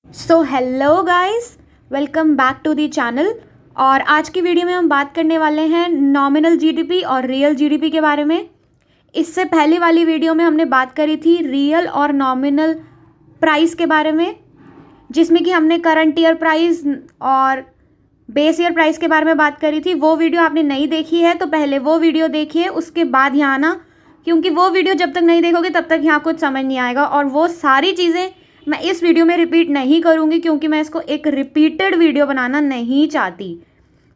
So hello guys, welcome back to the channel. और आज की वीडियो में हम बात करने वाले हैं नॉमिनल जीडीपी और रियल जीडीपी के बारे में। इससे पहले वाली वीडियो में हमने बात करी थी रियल और नॉमिनल प्राइस के बारे में, जिसमें कि हमने करंट ईयर प्राइस और बेस ईयर प्राइस के बारे में बात करी थी। वो वीडियो आपने नहीं देखी है तो पहले वो वीडियो देखिए, उसके बाद यहाँ आना, क्योंकि वो वीडियो जब तक नहीं देखोगे तब तक यहाँ कुछ समझ नहीं आएगा। और वो सारी चीज़ें मैं इस वीडियो में रिपीट नहीं करूँगी, क्योंकि मैं इसको एक रिपीटेड वीडियो बनाना नहीं चाहती।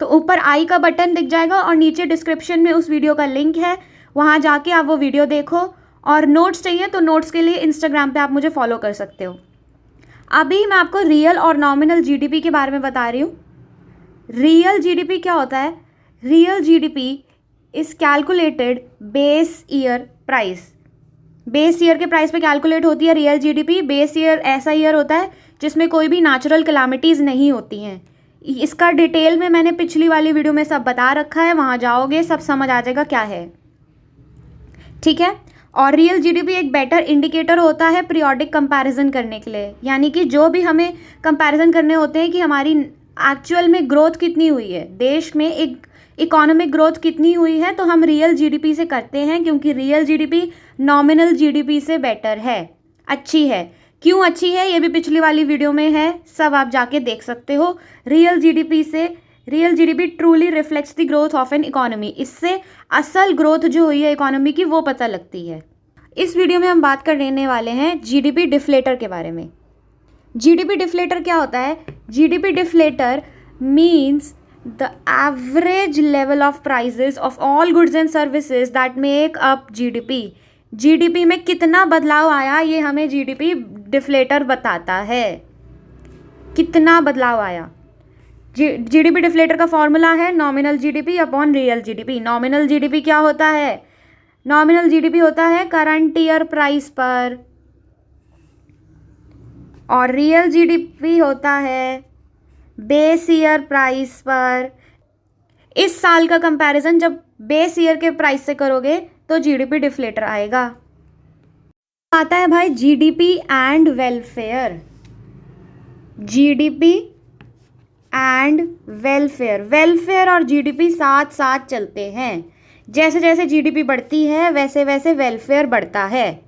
तो ऊपर आई का बटन दिख जाएगा और नीचे डिस्क्रिप्शन में उस वीडियो का लिंक है, वहाँ जाके आप वो वीडियो देखो। और नोट्स चाहिए तो नोट्स के लिए इंस्टाग्राम पे आप मुझे फॉलो कर सकते हो। अभी मैं आपको रियल और नॉमिनल जीडीपी के बारे में बता रही हूँ। रियल जीडीपी क्या होता है? Real GDP is calculated base year price. Base year के प्राइस पे कैलकुलेट होती है रियल जीडीपी। बेस ईयर ऐसा ईयर होता है जिसमें कोई भी नेचुरल कैलामिटीज़ नहीं होती हैं। इसका डिटेल में मैंने पिछली वाली वीडियो में सब बता रखा है, वहाँ जाओगे सब समझ आ जाएगा क्या है, ठीक है। और रियल जीडीपी एक बेटर इंडिकेटर होता है पीरियोडिक कंपैरिजन करने के लिए, यानी कि जो भी हमें कंपैरिजन करने होते हैं कि हमारी एक्चुअल में ग्रोथ कितनी हुई है, देश में एक इकोनॉमिक ग्रोथ कितनी हुई है, तो हम रियल जीडीपी से करते हैं, क्योंकि रियल जीडीपी नॉमिनल जीडीपी से बेटर है, अच्छी है। क्यों अच्छी है ये भी पिछली वाली वीडियो में है, सब आप जाके देख सकते हो। Real GDP truly reflects the growth of an economy. इससे असल ग्रोथ जो हुई है इकोनॉमी की वो पता लगती है। इस वीडियो में हम बात करने वाले हैं जीडीपी डिफ्लेटर के बारे में। जीडीपी डिफ्लेटर क्या होता है? GDP deflator means the average level of prices of all goods and services that make up GDP। GDP में कितना बदलाव आया ये हमें जीडीपी डिफ्लेटर बताता है, कितना बदलाव आया। जीडीपी डिफ्लेटर का फॉर्मूला है nominal GDP upon real GDP. Nominal GDP क्या होता है? नॉमिनल जीडीपी होता है करंट ईयर प्राइस पर, और रियल जीडीपी होता है बेस ईयर प्राइस पर। इस साल का कंपैरिजन जब बेस ईयर के प्राइस से करोगे तो जीडीपी डिफ्लेटर आएगा। आता है भाई GDP and welfare. GDP and welfare, welfare और जीडीपी साथ साथ चलते हैं। जैसे जैसे जीडीपी बढ़ती है वैसे वैसे वेलफेयर बढ़ता है।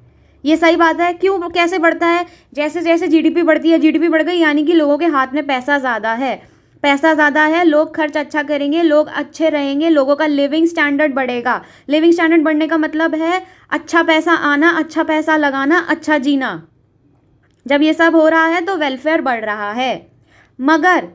ये सही बात है। क्यों, कैसे बढ़ता है? जैसे जैसे जीडीपी बढ़ती है, जीडीपी बढ़ गई यानी कि लोगों के हाथ में पैसा ज़्यादा है, पैसा ज़्यादा है, लोग खर्च अच्छा करेंगे, लोग अच्छे रहेंगे, लोगों का लिविंग स्टैंडर्ड बढ़ेगा। लिविंग स्टैंडर्ड बढ़ने का मतलब है अच्छा पैसा आना, अच्छा पैसा लगाना, अच्छा जीना। जब ये सब हो रहा है तो वेलफेयर बढ़ रहा है। मगर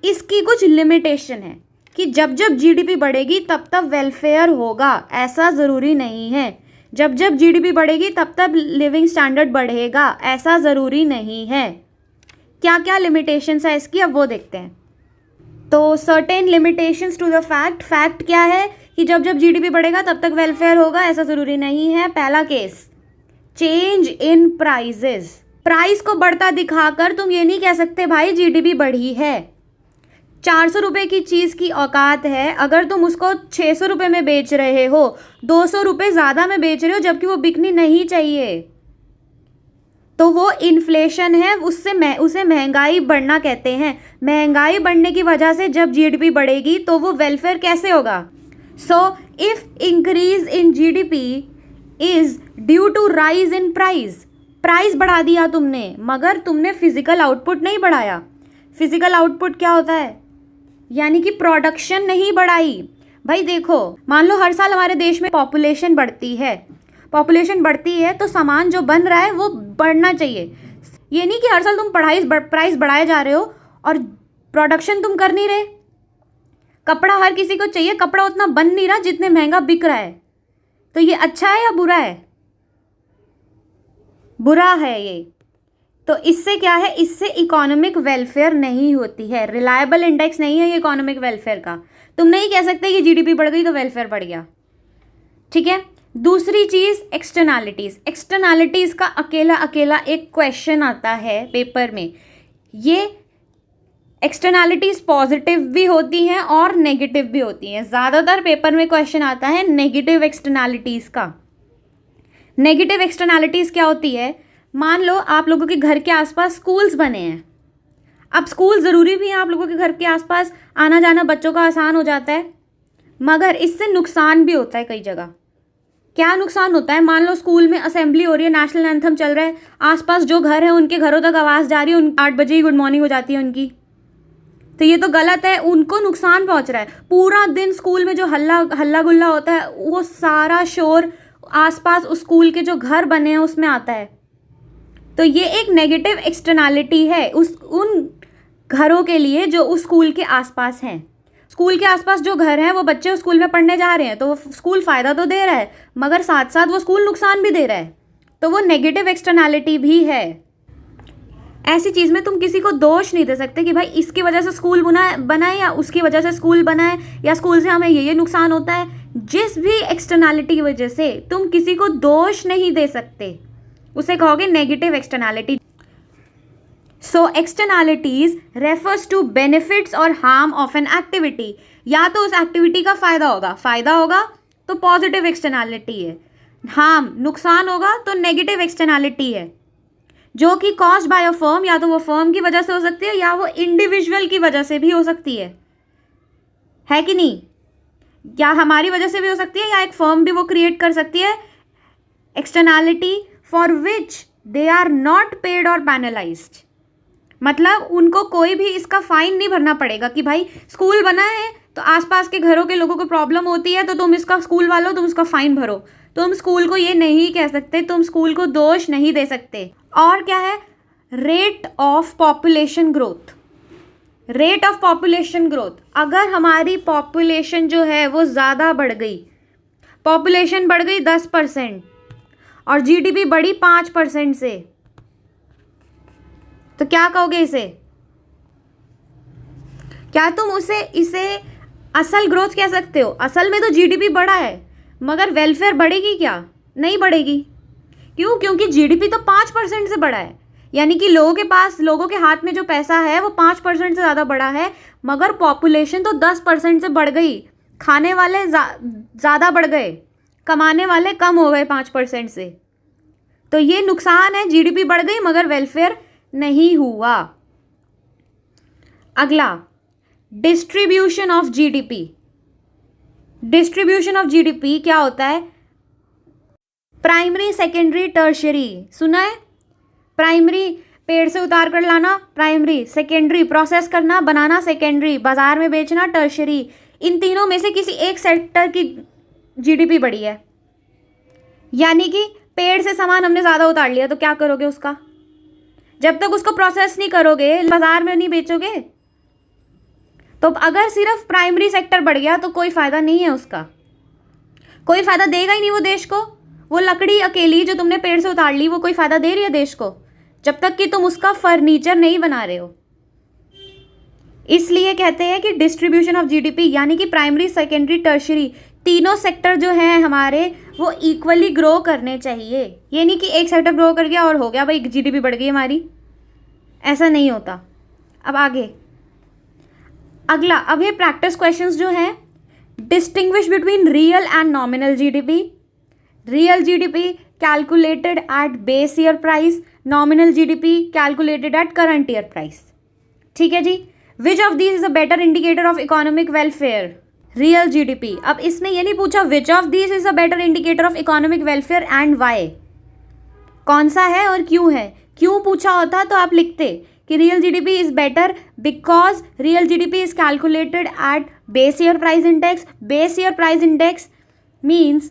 इसकी कुछ लिमिटेशन है कि जब जब जीडीपी बढ़ेगी तब तब वेलफेयर होगा, ऐसा ज़रूरी नहीं है। जब जब जीडीपी बढ़ेगी तब तब लिविंग स्टैंडर्ड बढ़ेगा, ऐसा ज़रूरी नहीं है। क्या क्या लिमिटेशंस है इसकी, अब वो देखते हैं। तो certain limitations to the fact क्या है कि जब जब जीडीपी बढ़ेगा तब तक वेलफेयर होगा, ऐसा ज़रूरी नहीं है। पहला case, change in prices. Price को बढ़ता दिखाकर तुम ये नहीं कह सकते भाई जीडीपी बढ़ी है। 400 रुपये की चीज़ की औकात है, अगर तुम उसको 600 रुपये में बेच रहे हो, 200 रुपये ज़्यादा में बेच रहे हो, जबकि वो बिकनी नहीं चाहिए, तो वो इन्फ्लेशन है, उसे महंगाई बढ़ना कहते हैं। महंगाई बढ़ने की वजह से जब जीडीपी बढ़ेगी तो वो वेलफेयर कैसे होगा? So if increase in GDP is due to rise in price बढ़ा दिया तुमने, मगर तुमने फिजिकल आउटपुट नहीं बढ़ाया। फिजिकल आउटपुट क्या होता है? यानी कि प्रोडक्शन नहीं बढ़ाई। भाई देखो, मान लो हर साल हमारे देश में पॉपुलेशन बढ़ती है, पॉपुलेशन बढ़ती है तो सामान जो बन रहा है वो बढ़ना चाहिए। ये नहीं कि हर साल तुम प्राइस बढ़ाए जा रहे हो और प्रोडक्शन तुम कर नहीं रहे। कपड़ा हर किसी को चाहिए, कपड़ा उतना बन नहीं रहा जितने महंगा बिक रहा है, तो ये अच्छा है या बुरा है? बुरा है ये। तो इससे क्या है? इससे इकोनॉमिक वेलफेयर नहीं होती है, रिलायबल इंडेक्स नहीं है ये इकोनॉमिक वेलफेयर का। तुम नहीं कह सकते कि जीडीपी बढ़ गई तो वेलफेयर बढ़ गया, ठीक है। दूसरी चीज़, एक्सटर्नैलिटीज़ का अकेला एक क्वेश्चन आता है पेपर में। ये एक्सटर्नैलिटीज़ पॉजिटिव भी होती हैं और नेगेटिव भी होती हैं। ज़्यादातर पेपर में क्वेश्चन आता है नेगेटिव एक्सटर्नैलिटीज़ का। नेगेटिव एक्सटर्नैलिटीज़ क्या होती है? मान लो आप लोगों के घर के आसपास स्कूल्स बने हैं, अब स्कूल ज़रूरी भी है, आप लोगों के घर के आसपास आना जाना बच्चों का आसान हो जाता है, मगर इससे नुकसान भी होता है कई जगह। क्या नुकसान होता है? मान लो स्कूल में असेंबली हो रही है, नेशनल एंथम चल रहा है, आसपास जो घर है उनके घरों तक आवाज़ जा रही है, 8 बजे ही गुड मॉर्निंग हो जाती है उनकी, तो ये तो गलत है, उनको नुकसान पहुंच रहा है। पूरा दिन स्कूल में जो हल्ला गुल्ला होता है, वो सारा शोर आसपास उस स्कूल के जो घर बने हैं उसमें आता है, तो ये एक नेगेटिव एक्सटर्नैलिटी है उन घरों के लिए जो उस स्कूल के आसपास हैं। स्कूल के आसपास जो घर हैं वो बच्चे उस स्कूल में पढ़ने जा रहे हैं, तो वो स्कूल फ़ायदा तो दे रहा है, मगर साथ साथ वो स्कूल नुकसान भी दे रहा है, तो वो नेगेटिव एक्सटर्नैलिटी भी है। ऐसी चीज़ में तुम किसी को दोष नहीं दे सकते कि भाई इसकी वजह से स्कूल बना है या उसकी वजह से स्कूल बना है, या स्कूल से हमें ये नुकसान होता है। जिस भी एक्सटर्नैलिटी की वजह से तुम किसी को दोष नहीं दे सकते, उसे कहोगे negative externality. So externalities refers to benefits और हार्म ऑफ एन एक्टिविटी। या तो उस एक्टिविटी का फायदा होगा तो पॉजिटिव एक्सटर्नैलिटी है, हार्म नुकसान होगा तो नेगेटिव एक्सटर्नैलिटी है, जो कि कॉज्ड बाय अ फर्म, या तो वो फर्म की वजह से हो सकती है या वो इंडिविजुअल की वजह से भी हो सकती है कि नहीं? या हमारी वजह से भी हो सकती है, या एक फर्म भी वो क्रिएट कर सकती है externality for which they are not paid और पैनलाइज्ड। मतलब उनको कोई भी इसका फाइन नहीं भरना पड़ेगा कि भाई स्कूल बना है तो आसपास के घरों के लोगों को प्रॉब्लम होती है, तो तुम इसका, स्कूल वालों तुम इसका फाइन भरो। तुम स्कूल को ये नहीं कह सकते, तुम स्कूल को दोष नहीं दे सकते। और क्या है? Rate of population growth. Rate of population growth, अगर हमारी पॉपुलेशन जो है वो ज़्यादा बढ़ गई, पॉपुलेशन बढ़ गई 10% और जीडीपी बढ़ी 5% से, तो क्या कहोगे इसे? क्या तुम इसे असल ग्रोथ कह सकते हो? असल में तो जीडीपी बढ़ा है, मगर वेलफेयर बढ़ेगी क्या? नहीं बढ़ेगी। क्यों? क्योंकि जीडीपी तो 5% से बढ़ा है, यानी कि लोगों के हाथ में जो पैसा है वो 5% से ज़्यादा बढ़ा है, मगर पॉपुलेशन तो 10% से बढ़ गई। खाने वाले ज़्यादा बढ़ गए, कमाने वाले कम हो गए 5% से, तो ये नुकसान है। जीडीपी बढ़ गई मगर वेलफेयर नहीं हुआ। अगला, distribution of GDP. Distribution of GDP क्या होता है? Primary, secondary, tertiary. सुना है? प्राइमरी पेड़ से उतार कर लाना, प्राइमरी। सेकेंडरी प्रोसेस करना, बनाना, सेकेंडरी। बाजार में बेचना, टर्शियरी। इन तीनों में से किसी एक सेक्टर की जीडीपी बढ़ी है, यानी कि पेड़ से सामान हमने ज़्यादा उतार लिया, तो क्या करोगे उसका? जब तक उसको प्रोसेस नहीं करोगे, बाजार में नहीं बेचोगे, तो अगर सिर्फ प्राइमरी सेक्टर बढ़ गया तो कोई फ़ायदा नहीं है उसका, कोई फ़ायदा देगा ही नहीं वो देश को। वो लकड़ी अकेली जो तुमने पेड़ से उतार ली, वो कोई फ़ायदा दे रही है देश को, जब तक कि तुम उसका फर्नीचर नहीं बना रहे हो। इसलिए कहते हैं कि डिस्ट्रीब्यूशन ऑफ जीडीपी, यानी कि प्राइमरी, सेकेंडरी, टर्शियरी, तीनों सेक्टर जो हैं हमारे, वो इक्वली ग्रो करने चाहिए। ये नहीं कि एक सेक्टर ग्रो कर गया और हो गया भाई जीडीपी बढ़ गई हमारी, ऐसा नहीं होता। अब आगे अगला, अब ये प्रैक्टिस क्वेश्चंस जो हैं, distinguish between real and nominal GDP. Real GDP calculated at base year price, nominal GDP calculated at current year price. ठीक है जी। Which of these is a better indicator of economic welfare? Real GDP. अब इसने ये नहीं पूछा which of these is a better indicator of economic welfare and why, कौन सा है और क्यों है। क्यों पूछा होता तो आप लिखते कि real GDP is better because real GDP is calculated at base year price index. Base year price index means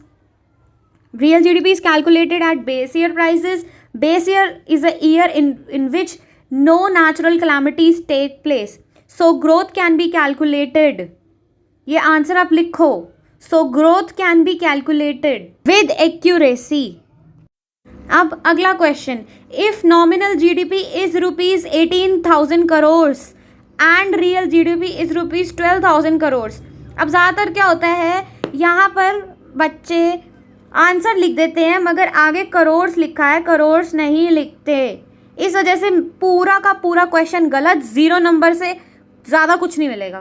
real GDP is calculated at base year prices. Base year is a year in which no natural calamities take place. So growth can be calculated. ये answer आप लिखो। So growth can be calculated with accuracy. अब अगला question, if nominal GDP is rupees 18,000 crores and real GDP is rupees 12,000 crores. अब ज़्यादातर क्या होता है, यहाँ पर बच्चे आंसर लिख देते हैं मगर आगे करोड़्स लिखा है, करोड़्स नहीं लिखते। इस वजह से पूरा का पूरा क्वेश्चन गलत, 0 नंबर से ज़्यादा कुछ नहीं मिलेगा।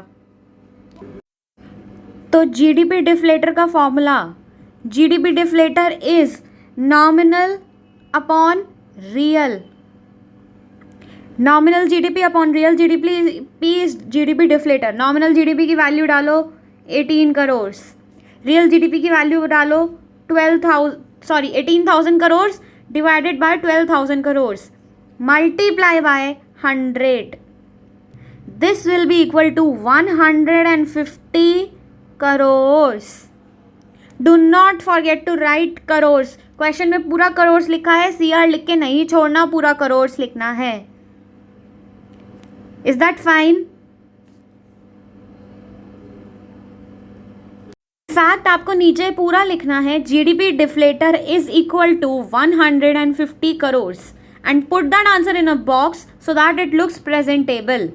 तो जीडीपी डिफ्लेटर का formula, GDP deflator is nominal upon real. Nominal GDP upon real GDP is GDP deflator. Nominal GDP की वैल्यू डालो 18 करोड़, रियल जीडीपी की वैल्यू डालो 18,000 crore divided by 12,000 crore, multiply by 100. This will be equal to 150 crore. Do not forget to write crore. Question में पूरा करोड़ लिखा है, CR लिख के नहीं छोड़ना, पूरा करोड़ लिखना है. Is that fine? फैक्ट आपको नीचे पूरा लिखना है. GDP deflator is equal to 150 crore and put that answer in a box so that it looks presentable.